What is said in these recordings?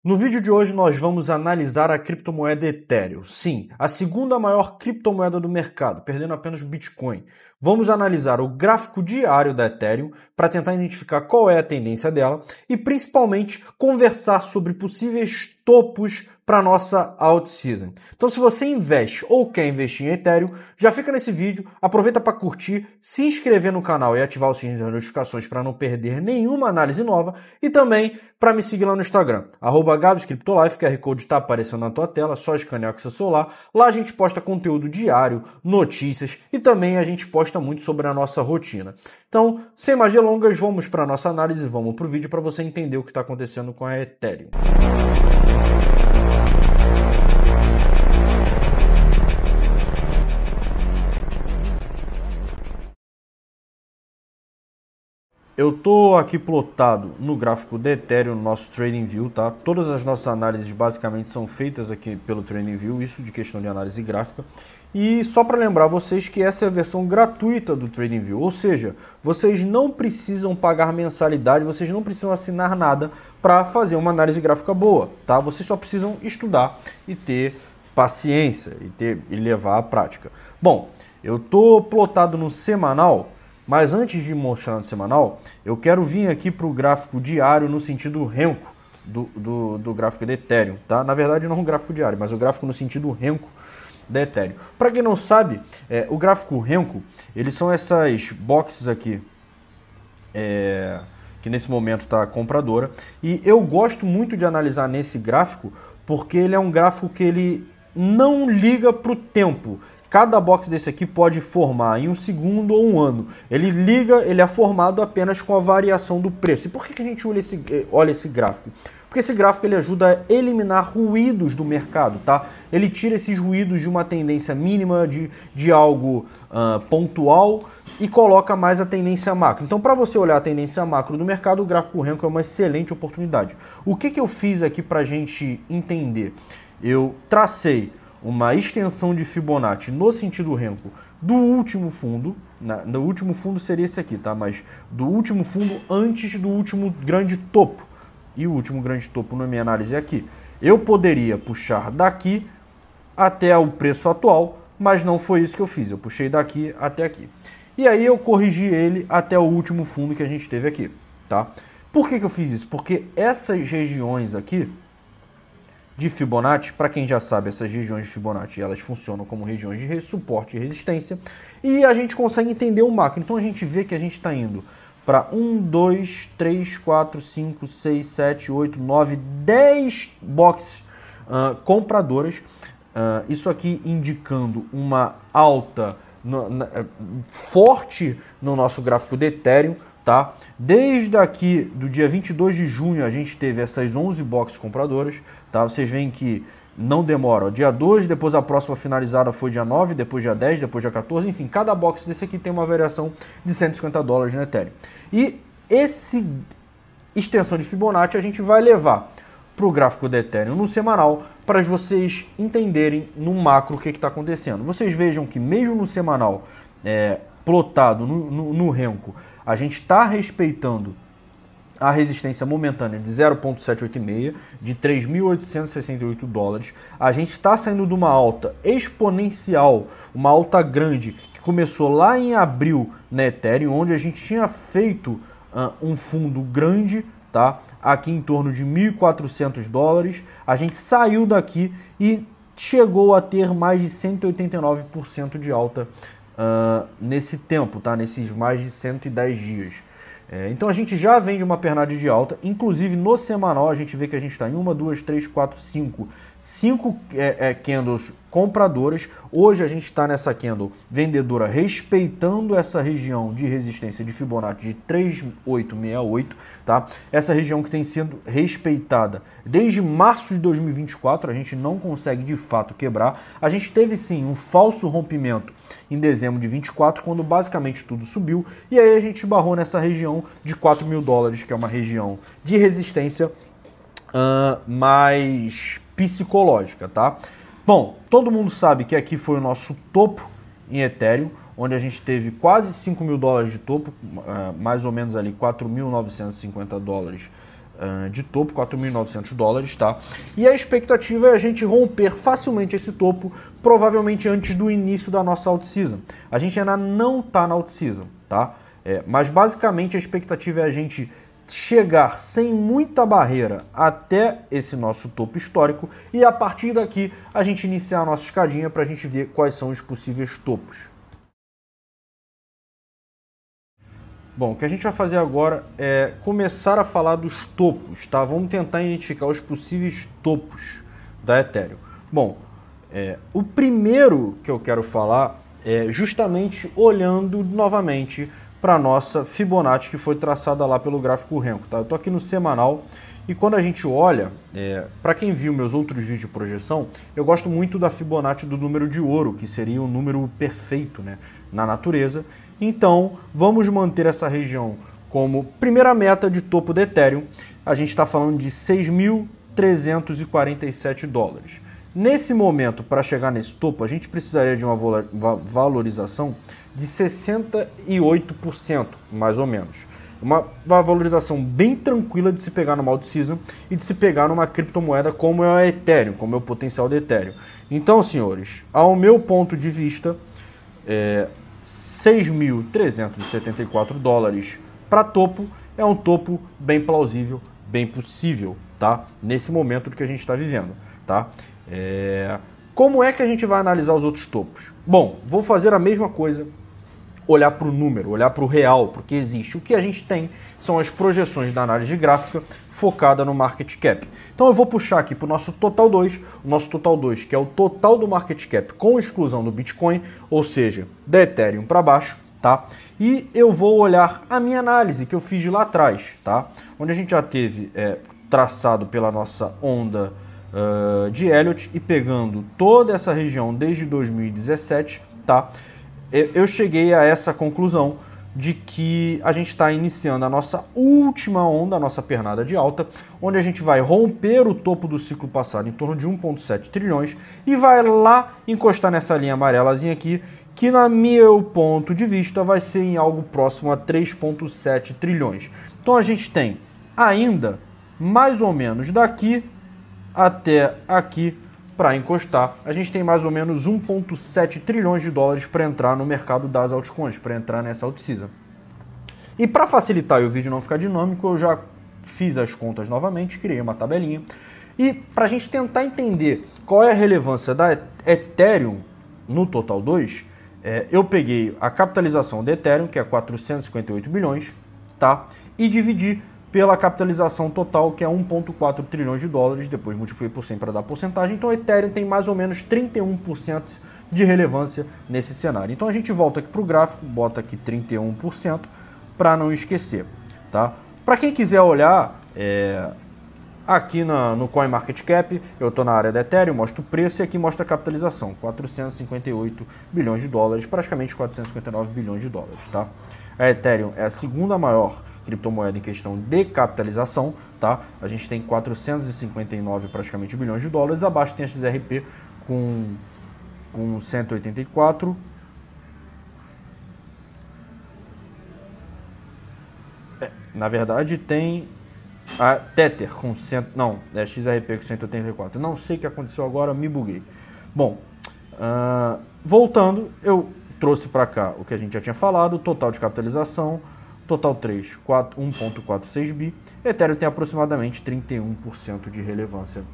No vídeo de hoje nós vamos analisar a criptomoeda Ethereum. Sim, a segunda maior criptomoeda do mercado, perdendo apenas o Bitcoin. Vamos analisar o gráfico diário da Ethereum para tentar identificar qual é a tendência dela e principalmente conversar sobre possíveis topos para a nossa alt season. Então se você investe ou quer investir em Ethereum, já fica nesse vídeo, aproveita para curtir, se inscrever no canal e ativar o sininho das notificações para não perder nenhuma análise nova e também para me seguir lá no Instagram, @GabsCryptoLife, QR Code está aparecendo na tua tela, só escanear com seu celular. Lá a gente posta conteúdo diário, notícias e também a gente posta muito sobre a nossa rotina. Então, sem mais delongas, vamos para a nossa análise, vamos para o vídeo para você entender o que está acontecendo com a Ethereum. Eu tô aqui plotado no gráfico da Ethereum, no nosso TradingView, tá? Todas as nossas análises basicamente são feitas aqui pelo TradingView, isso de questão de análise gráfica. E só para lembrar vocês que essa é a versão gratuita do TradingView, ou seja, vocês não precisam pagar mensalidade, vocês não precisam assinar nada para fazer uma análise gráfica boa, tá? Vocês só precisam estudar e ter paciência e levar à prática. Bom, eu tô plotado no semanal. Mas antes de mostrar no semanal, eu quero vir aqui para o gráfico diário no sentido Renko do gráfico da Ethereum, tá? Na verdade não o gráfico diário, mas o gráfico no sentido Renko da Ethereum. Para quem não sabe, o gráfico Renko, eles são essas boxes aqui, que nesse momento está compradora. E eu gosto muito de analisar nesse gráfico, porque ele é um gráfico que ele não liga para o tempo. Cada box desse aqui pode formar em um segundo ou um ano. Ele é formado apenas com a variação do preço. E por que a gente olha esse gráfico? Porque esse gráfico ele ajuda a eliminar ruídos do mercado, tá? Ele tira esses ruídos de uma tendência mínima, de algo pontual e coloca mais a tendência macro. Então, para você olhar a tendência macro do mercado, o gráfico Renko é uma excelente oportunidade. O que eu fiz aqui para a gente entender? Eu tracei uma extensão de Fibonacci no sentido Renko do último fundo, do último fundo seria esse aqui, tá? Mas do último fundo antes do último grande topo. E o último grande topo na minha análise é aqui. Eu poderia puxar daqui até o preço atual, mas não foi isso que eu fiz. Eu puxei daqui até aqui. E aí eu corrigi ele até o último fundo que a gente teve aqui, tá? Por que eu fiz isso? Porque essas regiões aqui de Fibonacci, para quem já sabe, essas regiões de Fibonacci, elas funcionam como regiões de suporte e resistência, e a gente consegue entender o macro. Então a gente vê que a gente está indo para 1, 2, 3, 4, 5, 6, 7, 8, 9, 10 boxes compradoras. Isso aqui indicando uma alta forte no nosso gráfico de Ethereum, tá? Desde aqui do dia 22 de junho a gente teve essas 11 boxes compradoras, tá? Vocês veem que não demora, ó, dia 2, depois a próxima finalizada foi dia 9, depois dia 10, depois dia 14, enfim, cada box desse aqui tem uma variação de $150 no Ethereum. E esse extensão de Fibonacci a gente vai levar para o gráfico do Ethereum no semanal para vocês entenderem no macro o que está acontecendo. Vocês vejam que mesmo no semanal plotado no Renko, a gente está respeitando a resistência momentânea de 0,786, de $3.868. A gente está saindo de uma alta exponencial, uma alta grande, que começou lá em abril na Ethereum, onde a gente tinha feito um fundo grande, tá? Aqui em torno de $1.400. A gente saiu daqui e chegou a ter mais de 189% de alta nesse tempo, tá? Nesses mais de 110 dias. Então a gente já vem de uma pernada de alta, inclusive no semanal a gente vê que a gente está em 1, 2, 3, 4, 5 candles compradoras. Hoje a gente está nessa candle vendedora respeitando essa região de resistência de Fibonacci de 3.868, tá? Essa região que tem sido respeitada desde março de 2024, a gente não consegue de fato quebrar. A gente teve sim um falso rompimento em dezembro de 24, quando basicamente tudo subiu, e aí a gente esbarrou nessa região de $4.000, que é uma região de resistência mais psicológica, tá? Bom, todo mundo sabe que aqui foi o nosso topo em Ethereum, onde a gente teve quase $5.000 de topo, mais ou menos ali $4.950 de topo, 4.900 dólares, tá? E a expectativa é a gente romper facilmente esse topo, provavelmente antes do início da nossa alt-season. A gente ainda não está na alt-season, tá? Mas basicamente a expectativa é a gente chegar sem muita barreira até esse nosso topo histórico e a partir daqui a gente iniciar a nossa escadinha para a gente ver quais são os possíveis topos. Bom, o que a gente vai fazer agora é começar a falar dos topos, tá? Vamos tentar identificar os possíveis topos da Ethereum. Bom, o primeiro que eu quero falar é justamente olhando novamente para a nossa Fibonacci que foi traçada lá pelo gráfico Renko, tá? Eu tô aqui no semanal e quando a gente olha, para quem viu meus outros vídeos de projeção, eu gosto muito da Fibonacci do número de ouro, que seria o número perfeito, né, na natureza. Então, vamos manter essa região como primeira meta de topo da Ethereum. A gente está falando de 6.347 dólares. Nesse momento, para chegar nesse topo, a gente precisaria de uma valorização de 68%, mais ou menos. Uma valorização bem tranquila de se pegar numa alt-season e de se pegar numa criptomoeda como é a Ethereum, como é o potencial da Ethereum. Então, senhores, ao meu ponto de vista, 6.374 dólares para topo é um topo bem plausível, bem possível, tá? Nesse momento que a gente está vivendo, tá? Como é que a gente vai analisar os outros topos? Bom, vou fazer a mesma coisa, olhar para o número, olhar para o real, porque existe. O que a gente tem são as projeções da análise gráfica focada no market cap. Então eu vou puxar aqui para o nosso total 2, o nosso total 2, que é o total do market cap com exclusão do Bitcoin, ou seja, da Ethereum para baixo, tá? E eu vou olhar a minha análise que eu fiz de lá atrás, tá? Onde a gente já teve traçado pela nossa onda de Elliott e pegando toda essa região desde 2017, tá? Eu cheguei a essa conclusão de que a gente está iniciando a nossa última onda, a nossa pernada de alta, onde a gente vai romper o topo do ciclo passado em torno de 1,7 trilhões e vai lá encostar nessa linha amarelazinha aqui, que na meu ponto de vista vai ser em algo próximo a 3,7 trilhões. Então a gente tem ainda mais ou menos daqui até aqui para encostar. A gente tem mais ou menos 1,7 trilhões de dólares para entrar no mercado das altcoins, para entrar nessa alt-season. E para facilitar e o vídeo não ficar dinâmico, eu já fiz as contas novamente, criei uma tabelinha. E para a gente tentar entender qual é a relevância da Ethereum no total 2, eu peguei a capitalização da Ethereum, que é 458 bilhões, tá? E dividi pela capitalização total, que é 1,4 trilhões de dólares, depois multipliquei por 100 para dar porcentagem. Então, o Ethereum tem mais ou menos 31% de relevância nesse cenário. Então, a gente volta aqui para o gráfico, bota aqui 31% para não esquecer, tá? Para quem quiser olhar, aqui no CoinMarketCap, eu estou na área da Ethereum, mostro o preço e aqui mostra a capitalização, 458 bilhões de dólares, praticamente 459 bilhões de dólares, tá? A Ethereum é a segunda maior criptomoeda em questão de capitalização, tá? A gente tem 459 praticamente bilhões de dólares, abaixo tem a XRP com 184. Na verdade tem a Tether com XRP com 184. Não sei o que aconteceu agora, me buguei. Bom, voltando, eu trouxe para cá o que a gente já tinha falado, total de capitalização, total 3, 1,46 bi. Ethereum tem aproximadamente 31% de relevância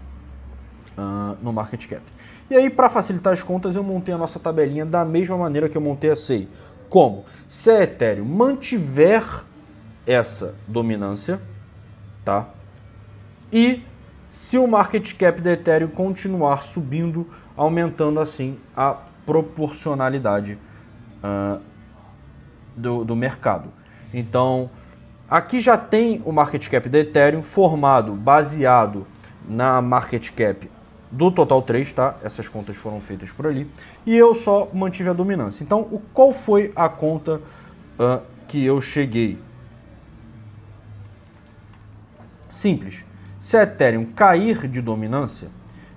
no market cap. E aí, para facilitar as contas, eu montei a nossa tabelinha da mesma maneira que eu montei a SEI. Como? Se a Ethereum mantiver essa dominância, tá? E se o market cap da Ethereum continuar subindo, aumentando assim a proporcionalidade do mercado. Então, aqui já tem o market cap da Ethereum formado, baseado na market cap do Total 3, tá? Essas contas foram feitas por ali. E eu só mantive a dominância. Então, qual foi a conta que eu cheguei? Simples. Se a Ethereum cair de dominância,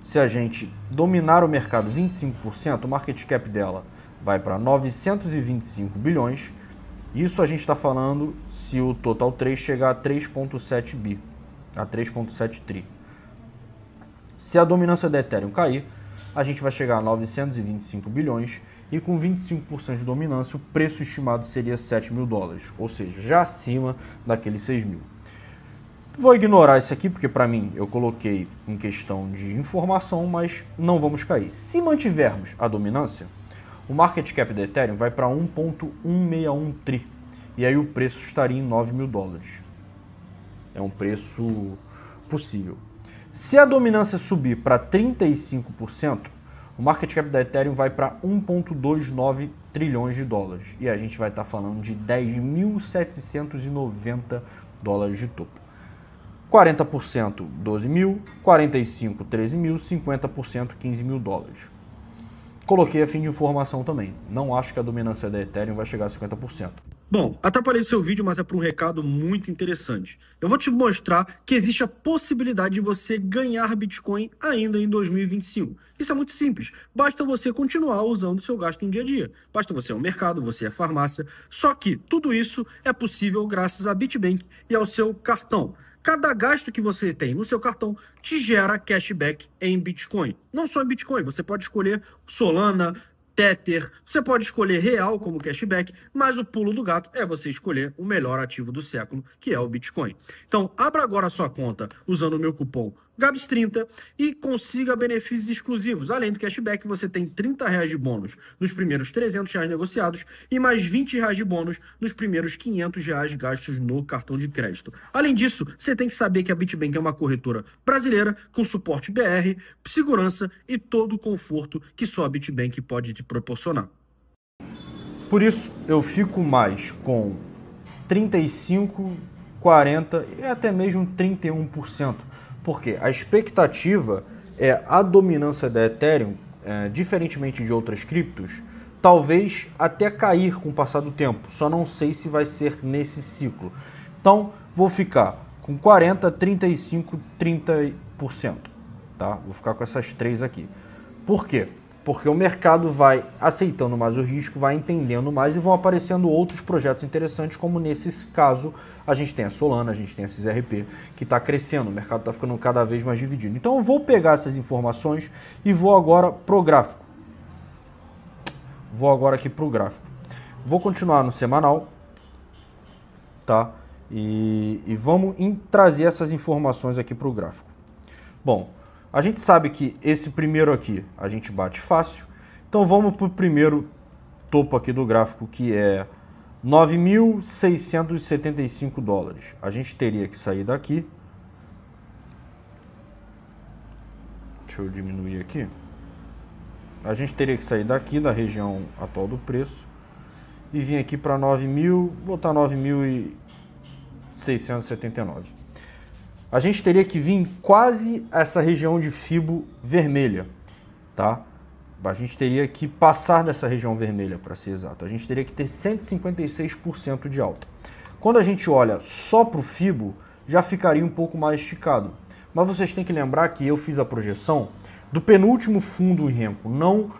se a gente dominar o mercado 25%, o market cap dela vai para 925 bilhões. Isso a gente está falando se o Total 3 chegar a 3,7 bi, a 3,7 tri. Se a dominância da Ethereum cair, a gente vai chegar a 925 bilhões e com 25% de dominância o preço estimado seria 7 mil dólares, ou seja, já acima daqueles 6 mil. Vou ignorar isso aqui porque para mim eu coloquei em questão de informação, mas não vamos cair. Se mantivermos a dominância, o market cap da Ethereum vai para 1,161 tri e aí o preço estaria em 9 mil dólares. É um preço possível. Se a dominância subir para 35%, o market cap da Ethereum vai para 1,29 trilhões de dólares. E a gente vai estar falando de 10.790 dólares de topo. 40%, 12 mil, 45%, 13 mil, 50%, 15 mil dólares. Coloquei a fim de informação também. Não acho que a dominância da Ethereum vai chegar a 50%. Bom, atrapalhei seu vídeo, mas é para um recado muito interessante. Eu vou te mostrar que existe a possibilidade de você ganhar Bitcoin ainda em 2025. Isso é muito simples. Basta você continuar usando o seu gasto no dia a dia. Basta você ir ao mercado, você ir à farmácia. Só que tudo isso é possível graças a Bitbank e ao seu cartão. Cada gasto que você tem no seu cartão te gera cashback em Bitcoin. Não só em Bitcoin, você pode escolher Solana, Tether, você pode escolher real como cashback, mas o pulo do gato é você escolher o melhor ativo do século, que é o Bitcoin. Então, abra agora a sua conta usando o meu cupom GABS30 e consiga benefícios exclusivos. Além do cashback, você tem R$30 de bônus nos primeiros R$300 negociados e mais R$20 de bônus nos primeiros R$500 gastos no cartão de crédito. Além disso, você tem que saber que a Bitbank é uma corretora brasileira com suporte BR, segurança e todo o conforto que só a Bitbank pode te proporcionar. Por isso, eu fico mais com 35%, 40% e até mesmo 31%. Porque a expectativa é a dominância da Ethereum, diferentemente de outras criptos, talvez até cair com o passar do tempo. Só não sei se vai ser nesse ciclo. Então, vou ficar com 40%, 35%, 30%. Tá? Vou ficar com essas três aqui. Por quê? Porque o mercado vai aceitando mais o risco, vai entendendo mais e vão aparecendo outros projetos interessantes, como nesse caso a gente tem a Solana, a gente tem a XRP, que está crescendo, o mercado está ficando cada vez mais dividido. Então eu vou pegar essas informações e vou agora para o gráfico. Vou agora aqui para o gráfico. Vou continuar no semanal, tá? E vamos trazer essas informações aqui para o gráfico. Bom, a gente sabe que esse primeiro aqui a gente bate fácil, então vamos para o primeiro topo aqui do gráfico, que é 9.675 dólares. A gente teria que sair daqui. Deixa eu diminuir aqui. A gente teria que sair daqui da região atual do preço e vir aqui para 9.000, botar 9.679. A gente teria que vir quase essa região de Fibo vermelha, tá? A gente teria que passar dessa região vermelha, para ser exato. A gente teria que ter 156% de alta. Quando a gente olha só para o Fibo, já ficaria um pouco mais esticado. Mas vocês têm que lembrar que eu fiz a projeção do penúltimo fundo em Renko, não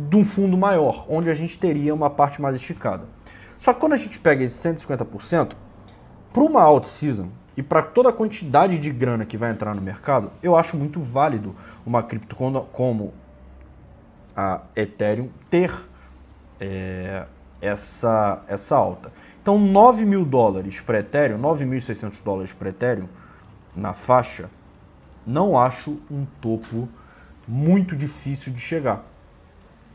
de um fundo maior, onde a gente teria uma parte mais esticada. Só que quando a gente pega esse 150%, para uma out-season, e para toda a quantidade de grana que vai entrar no mercado, eu acho muito válido uma cripto como a Ethereum ter essa alta. Então, 9 mil dólares para Ethereum, 9.600 dólares para Ethereum, na faixa, não acho um topo muito difícil de chegar.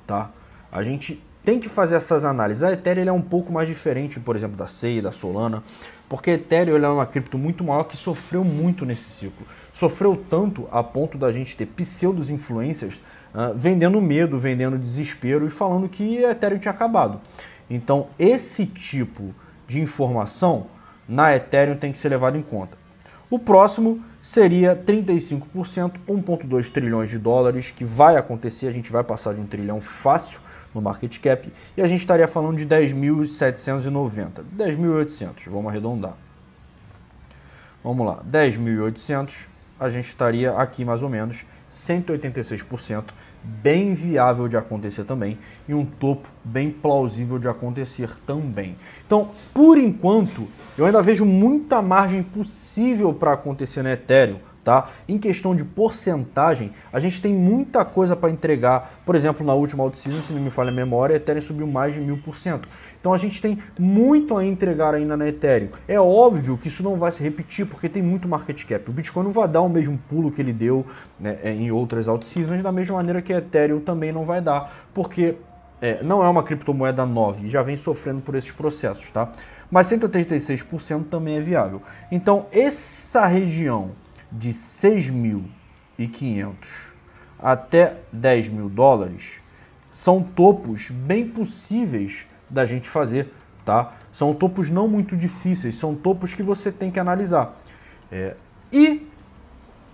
Tá? A gente tem que fazer essas análises. A Ethereum é um pouco mais diferente, por exemplo, da SEI, da Solana, porque a Ethereum é uma cripto muito maior que sofreu muito nesse ciclo. Sofreu tanto a ponto da gente ter pseudos influencers vendendo medo, vendendo desespero e falando que a Ethereum tinha acabado. Então, esse tipo de informação na Ethereum tem que ser levado em conta. O próximo seria 35%, 1,2 trilhões de dólares, que vai acontecer, a gente vai passar de 1 trilhão fácil no market cap, e a gente estaria falando de 10.790, 10.800, vamos arredondar. Vamos lá, 10.800 a gente estaria aqui mais ou menos 186%, bem viável de acontecer também, e um topo bem plausível de acontecer também. Então, por enquanto, eu ainda vejo muita margem possível para acontecer na Ethereum, tá? Em questão de porcentagem, a gente tem muita coisa para entregar. Por exemplo, na última out-season, se não me falha a memória, a Ethereum subiu mais de 1000%. Então a gente tem muito a entregar ainda na Ethereum. É óbvio que isso não vai se repetir, porque tem muito market cap. O Bitcoin não vai dar o mesmo pulo que ele deu, né, em outras out-seasons, da mesma maneira que a Ethereum também não vai dar, porque não é uma criptomoeda nova e já vem sofrendo por esses processos, tá? Mas 186% também é viável. Então essa região de 6.500 até 10 mil dólares são topos bem possíveis da gente fazer, tá? São topos não muito difíceis, são topos que você tem que analisar. E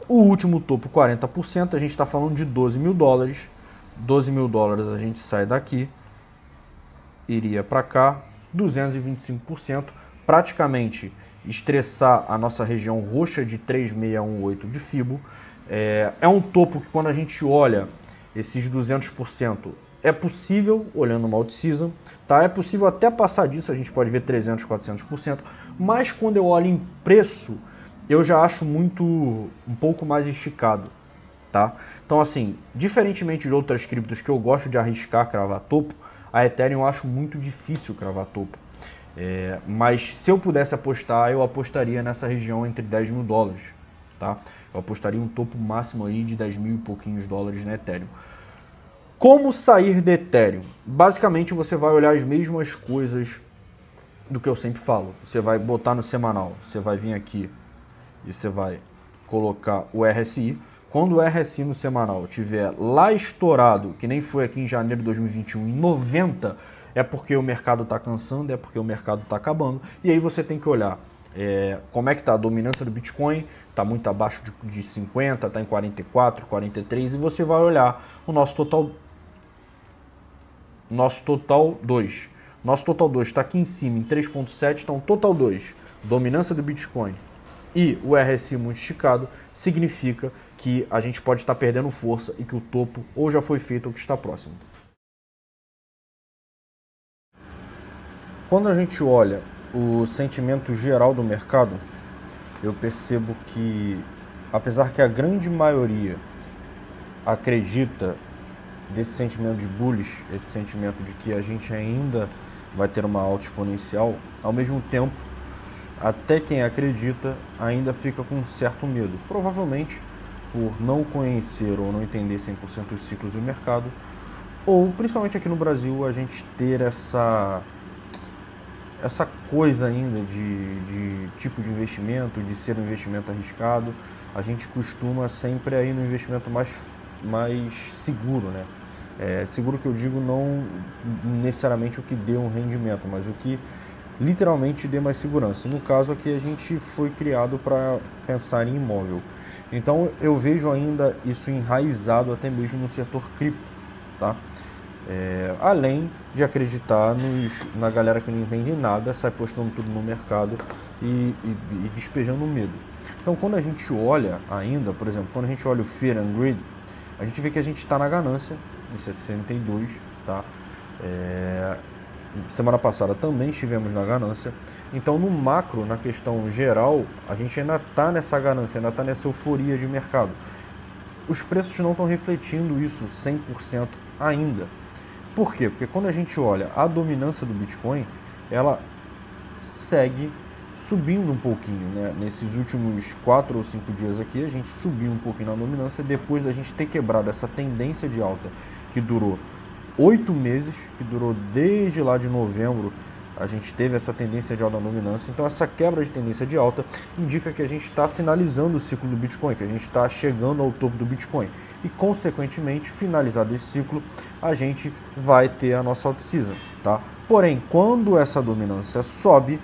o último topo, 40%, a gente está falando de 12 mil dólares. 12 mil dólares a gente sai daqui, iria para cá, 225%, praticamente estressar a nossa região roxa de 3618 de Fibo. É um topo que, quando a gente olha esses 200%, é possível, olhando uma out-season, tá? É possível até passar disso, a gente pode ver 300%, 400%, mas quando eu olho em preço, eu já acho um pouco mais esticado, tá? Então, assim, diferentemente de outras criptos que eu gosto de arriscar cravar topo, a Ethereum eu acho muito difícil cravar topo. Mas se eu pudesse apostar, eu apostaria nessa região entre 10 mil dólares, tá? Eu apostaria um topo máximo aí de 10 mil e pouquinhos dólares na Ethereum. Como sair de Ethereum? Basicamente você vai olhar as mesmas coisas do que eu sempre falo. Você vai botar no semanal, você vai vir aqui e você vai colocar o RSI. Quando o RSI no semanal tiver lá estourado, que nem foi aqui em janeiro de 2021, em 90, é porque o mercado está cansando, é porque o mercado está acabando. E aí você tem que olhar como é que está a dominância do Bitcoin, está muito abaixo de 50, está em 44, 43, e você vai olhar o nosso total 2. Nosso total 2 está aqui em cima, em 3.7, então total 2, dominância do Bitcoin e o RSI muito esticado, significa que a gente pode estar perdendo força e que o topo ou já foi feito ou que está próximo. Quando a gente olha o sentimento geral do mercado, eu percebo que, apesar que a grande maioria acredita desse sentimento de bullish, esse sentimento de que a gente ainda vai ter uma alta exponencial, ao mesmo tempo, até quem acredita ainda fica com um certo medo, provavelmente por não conhecer ou não entender 100% os ciclos do mercado, ou principalmente aqui no Brasil a gente ter essa coisa ainda de tipo de investimento, de ser um investimento arriscado. A gente costuma sempre ir no investimento mais seguro, né? Seguro que eu digo não necessariamente o que dê um rendimento, mas o que literalmente dê mais segurança. No caso aqui a gente foi criado para pensar em imóvel. Então eu vejo ainda isso enraizado até mesmo no setor cripto, tá? Além de acreditar na galera que não entende nada, sai postando tudo no mercado e despejando medo. Então quando a gente olha ainda, por exemplo, quando a gente olha o Fear and Greed, a gente vê que a gente está na ganância, em 72, tá? Semana passada também estivemos na ganância. Então no macro, na questão geral, a gente ainda está nessa ganância, ainda está nessa euforia de mercado. Os preços não estão refletindo isso 100% ainda. Por quê? Porque quando a gente olha a dominância do Bitcoin, ela segue subindo um pouquinho, né? Nesses últimos 4 ou 5 dias aqui, a gente subiu um pouquinho na dominância, depois da gente ter quebrado essa tendência de alta que durou 8 meses, que durou desde lá de novembro, a gente teve essa tendência de alta na dominância. Então essa quebra de tendência de alta indica que a gente está finalizando o ciclo do Bitcoin, que a gente está chegando ao topo do Bitcoin. E consequentemente, finalizado esse ciclo, a gente vai ter a nossa out-season, tá? Porém, quando essa dominância sobe,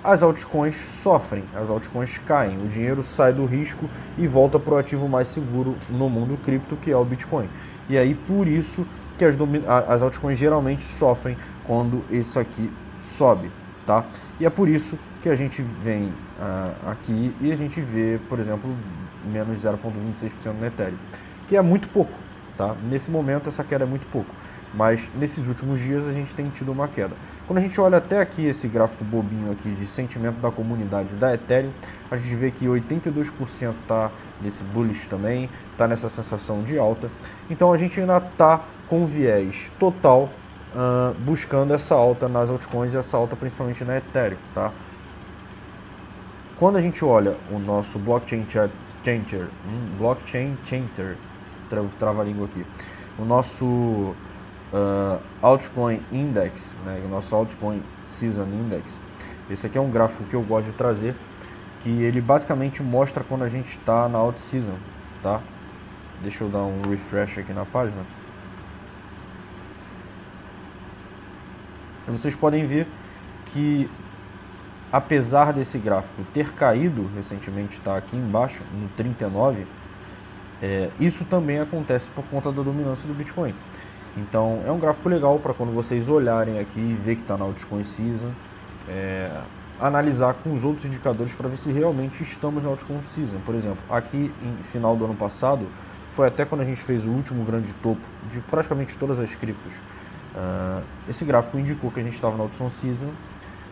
as altcoins sofrem, as altcoins caem, o dinheiro sai do risco e volta para o ativo mais seguro no mundo cripto, que é o Bitcoin. E aí por isso que as altcoins geralmente sofrem quando isso aqui sobe, tá? E é por isso que a gente vem aqui e a gente vê, por exemplo, menos 0,26% no Ethereum, que é muito pouco, tá? Nesse momento essa queda é muito pouco, mas nesses últimos dias a gente tem tido uma queda. Quando a gente olha até aqui esse gráfico bobinho aqui de sentimento da comunidade da Ethereum, a gente vê que 82% está nesse bullish também, está nessa sensação de alta. Então a gente ainda está com viés total buscando essa alta nas altcoins e essa alta principalmente na Ethereum, tá? Quando a gente olha o nosso blockchain changer, trava-língua aqui, o nosso altcoin index, né, o nosso altcoin season index, esse aqui é um gráfico que eu gosto de trazer, que ele basicamente mostra quando a gente está na alt season, tá? Deixa eu dar um refresh aqui na página. Vocês podem ver que apesar desse gráfico ter caído recentemente, está aqui embaixo, no 39, isso também acontece por conta da dominância do Bitcoin. Então é um gráfico legal para quando vocês olharem aqui e ver que está na altcoin season, analisar com os outros indicadores para ver se realmente estamos na altcoin season. Por exemplo, aqui em final do ano passado, foi até quando a gente fez o último grande topo de praticamente todas as criptos. Esse gráfico indicou que a gente estava na altcoin season.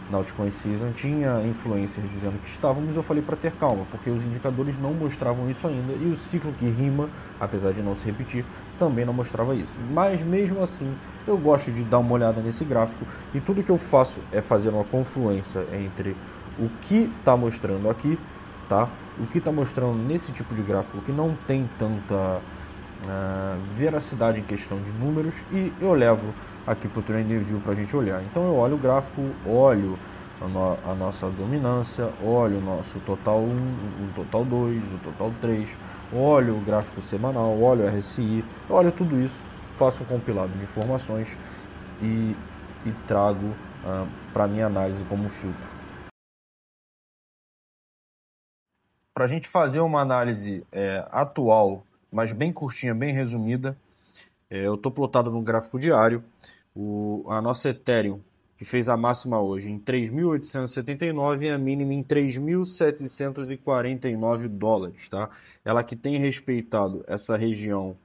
Na altcoin season tinha influencer dizendo que estávamos, eu falei para ter calma, porque os indicadores não mostravam isso ainda e o ciclo que rima, apesar de não se repetir, também não mostrava isso. Mas mesmo assim, eu gosto de dar uma olhada nesse gráfico e tudo que eu faço é fazer uma confluência entre o que está mostrando aqui, tá? O que está mostrando nesse tipo de gráfico que não tem tanta veracidade em questão de números, e eu levo aqui para o TradingView para a gente olhar. Então eu olho o gráfico, olho a nossa dominância, olho o nosso total 1, o total 2, o total 3, olho o gráfico semanal, olho o RSI, olho tudo isso, faço um compilado de informações e trago para minha análise como filtro. Para a gente fazer uma análise atual, mas bem curtinha, bem resumida, eu estou plotado no gráfico diário. A nossa Ethereum, que fez a máxima hoje em 3.879 e a mínima em 3.749 dólares, tá? Ela que tem respeitado essa região,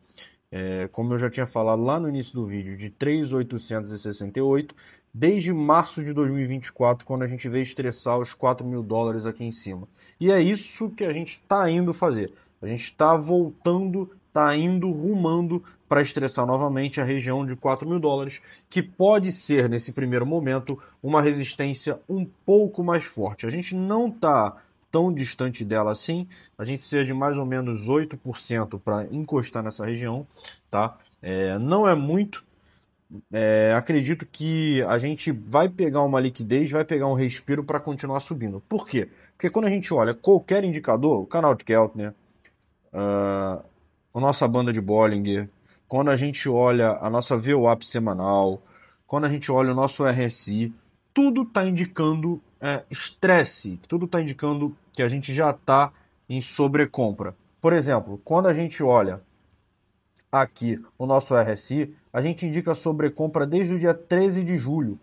como eu já tinha falado lá no início do vídeo, de 3.868, desde março de 2024, quando a gente veio estressar os 4.000 dólares aqui em cima. E é isso que a gente está indo fazer. A gente está voltando, está indo rumando para estressar novamente a região de 4.000 dólares, que pode ser, nesse primeiro momento, uma resistência um pouco mais forte. A gente não está tão distante dela assim, a gente precisa de mais ou menos 8% para encostar nessa região, tá? Não é muito. Acredito que a gente vai pegar uma liquidez, vai pegar um respiro para continuar subindo. Por quê? Porque quando a gente olha qualquer indicador, o canal de Keltner, a nossa banda de Bollinger, quando a gente olha a nossa VWAP semanal, quando a gente olha o nosso RSI, tudo está indicando estresse, tudo está indicando que a gente já está em sobrecompra. Por exemplo, quando a gente olha aqui o nosso RSI, a gente indica sobrecompra desde o dia 13 de julho.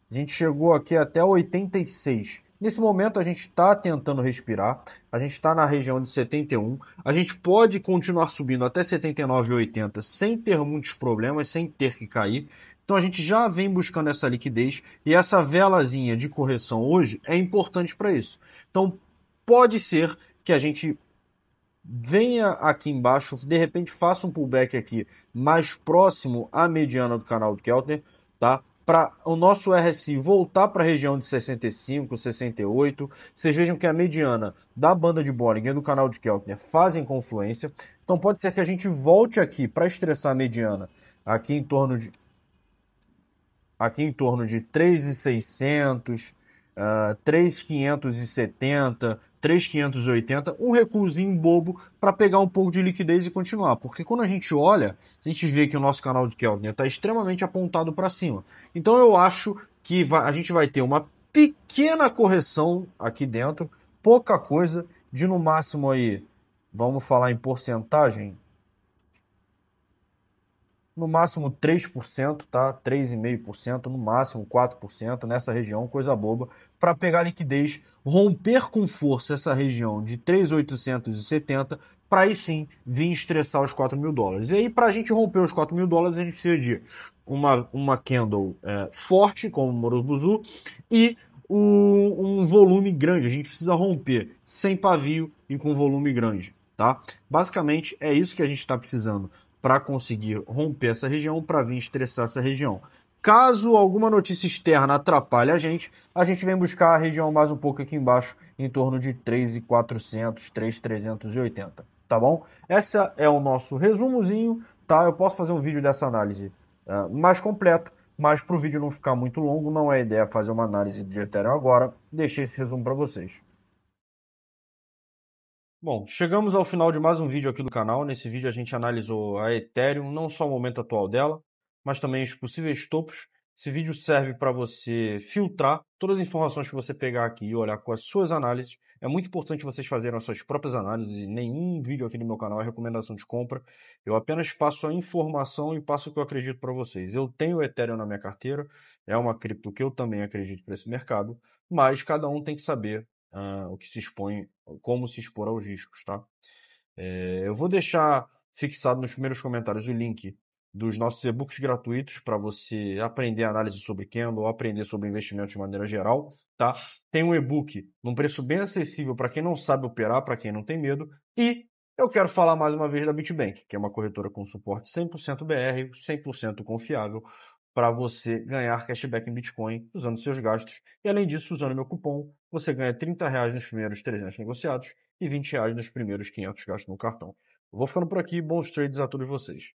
A gente chegou aqui até 86. Nesse momento a gente está tentando respirar, a gente está na região de 71, a gente pode continuar subindo até 79,80 sem ter muitos problemas, sem ter que cair. Então a gente já vem buscando essa liquidez e essa velazinha de correção hoje é importante para isso. Então pode ser que a gente venha aqui embaixo, de repente faça um pullback aqui mais próximo à mediana do canal do Keltner, tá? Para o nosso RSI voltar para a região de 65, 68. Vocês vejam que a mediana da banda de Bollinger e do canal de Keltner fazem confluência. Então pode ser que a gente volte aqui para estressar a mediana aqui em torno de 3.600, 3.570, 3.580, um recuozinho bobo para pegar um pouco de liquidez e continuar. Porque quando a gente olha, a gente vê que o nosso canal de Keltner está extremamente apontado para cima. Então eu acho que a gente vai ter uma pequena correção aqui dentro, pouca coisa, de no máximo aí, vamos falar em porcentagem, no máximo 3%, tá? 3,5%, no máximo 4% nessa região, coisa boba, para pegar liquidez, romper com força essa região de 3.870, para aí sim vir estressar os 4 mil dólares. E aí, para a gente romper os 4 mil dólares, a gente precisa de uma candle forte, como o Morobuzu, e um volume grande. A gente precisa romper sem pavio e com volume grande, tá? Basicamente, é isso que a gente está precisando para conseguir romper essa região, para vir estressar essa região. Caso alguma notícia externa atrapalhe a gente vem buscar a região mais um pouco aqui embaixo, em torno de 3.400, 3.380, tá bom? Esse é o nosso resumozinho, tá? Eu posso fazer um vídeo dessa análise mais completo, mas para o vídeo não ficar muito longo, não é ideia fazer uma análise de Ethereum agora. Deixei esse resumo para vocês. Bom, chegamos ao final de mais um vídeo aqui do canal. Nesse vídeo a gente analisou a Ethereum, não só o momento atual dela, mas também os possíveis topos. Esse vídeo serve para você filtrar todas as informações que você pegar aqui e olhar com as suas análises. É muito importante vocês fazerem as suas próprias análises. Nenhum vídeo aqui no meu canal é recomendação de compra. Eu apenas passo a informação e passo o que eu acredito para vocês. Eu tenho o Ethereum na minha carteira, é uma cripto que eu também acredito para esse mercado, mas cada um tem que saber o que se expõe, como se expor aos riscos, tá? Eu vou deixar fixado nos primeiros comentários o link dos nossos e-books gratuitos para você aprender análise sobre Candle, aprender sobre investimento de maneira geral, tá? Tem um e-book num preço bem acessível para quem não sabe operar, para quem não tem medo. E eu quero falar mais uma vez da Bitbank, que é uma corretora com suporte 100% BR, 100% confiável, para você ganhar cashback em Bitcoin usando seus gastos. E além disso, usando meu cupom, você ganha R$30 nos primeiros 300 negociados e R$20 nos primeiros 500 gastos no cartão. Eu vou ficando por aqui. Bons trades a todos vocês.